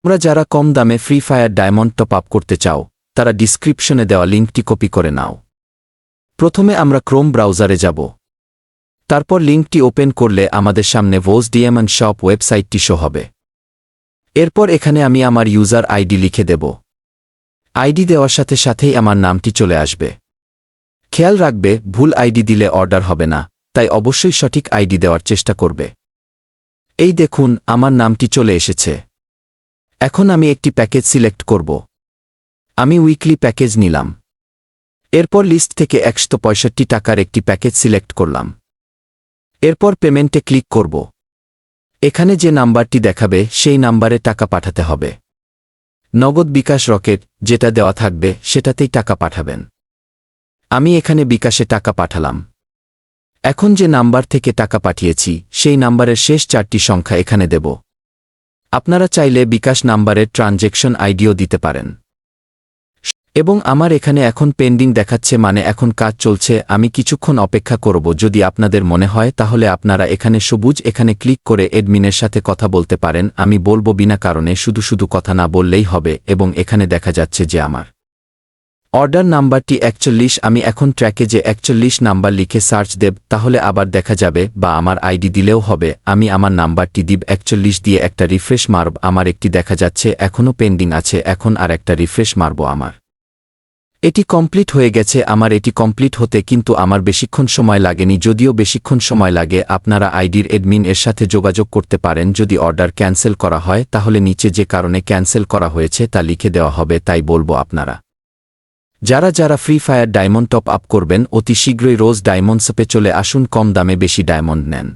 তোমরা যারা কম দামে free fire diamond top up করতে চাও তারা ডিসক্রিপশনে দেওয়া লিঙ্কটি কপি করে নাও। প্রথমে আমরা ক্রোম ব্রাউজারে যাব। তারপর লিঙ্কটি ওপেন করলে আমাদের সামনে ভোজ ডায়মন্ড শপ ওয়েবসাইটটি শো হবে। এরপর এখানে আমি আমার ইউজার আইডি লিখে দেব। আইডি দেওয়ার সাথে সাথেই আমার নামটি চলে আসবে। খেয়াল রাখবে, ভুল আইডি দিলে অর্ডার হবে না, তাই অবশ্যই সঠিক আইডি দেওয়ার চেষ্টা করবে। এই দেখুন, আমার নামটি চলে এসেছে। এখন আমি একটি প্যাকেজ সিলেক্ট করব। আমি উইকলি প্যাকেজ নিলাম। এরপর লিস্ট থেকে 165 টাকার একটি প্যাকেজ সিলেক্ট করলাম। এরপর পেমেন্টে ক্লিক করব। এখানে যে নাম্বারটি দেখাবে সেই নাম্বারে টাকা পাঠাতে হবে। নগদ, বিকাশ, রকেট যেটা দেওয়া থাকবে সেটাতেই টাকা পাঠাবেন। আমি এখানে বিকাশে টাকা পাঠালাম। এখন যে নাম্বার থেকে টাকা পাঠিয়েছি সেই নাম্বারের শেষ 4টি সংখ্যা এখানে দেব। আপনারা চাইলে বিকাশ নাম্বারের ট্রানজ্যাকশন আইডিও দিতে পারেন। এবং আমার এখানে এখন পেন্ডিং দেখাচ্ছে, মানে এখন কাজ চলছে। আমি কিছুক্ষণ অপেক্ষা করব। যদি আপনাদের মনে হয় তাহলে আপনারা এখানে সবুজ এখানে ক্লিক করে অ্যাডমিনের সাথে কথা বলতে পারেন। আমি বলবো বিনা কারণে শুধু শুধু কথা না বললেই হবে। এবং এখানে দেখা যাচ্ছে যে আমার অর্ডার নাম্বারটি 41। আমি এখন ট্র্যাকে যে 41 নাম্বার লিখে সার্চ দেব, তাহলে আবার দেখা যাবে, বা আমার আইডি দিলেও হবে। আমি আমার নাম্বারটি দিব 41 দিয়ে একটা রিফ্রেশ মারব। আমার একটি দেখা যাচ্ছে এখনও পেন্ডিং আছে। এখন আর একটা রিফ্রেশ মারব। আমার এটি কমপ্লিট হয়ে গেছে। আমার এটি কমপ্লিট হতে কিন্তু আমার বেশিক্ষণ সময় লাগেনি। যদিও বেশিক্ষণ সময় লাগে, আপনারা আইডির অ্যাডমিন এর সাথে যোগাযোগ করতে পারেন। যদি অর্ডার ক্যান্সেল করা হয় তাহলে নিচে যে কারণে ক্যান্সেল করা হয়েছে তা লিখে দেওয়া হবে। তাই বলবো, আপনারা যারা যারা free fire diamond top up করবেন অতি শীঘ্রই রোজ ডায়মন্ড শপে চলে আসুন, কম দামে বেশি ডায়মন্ড নেন।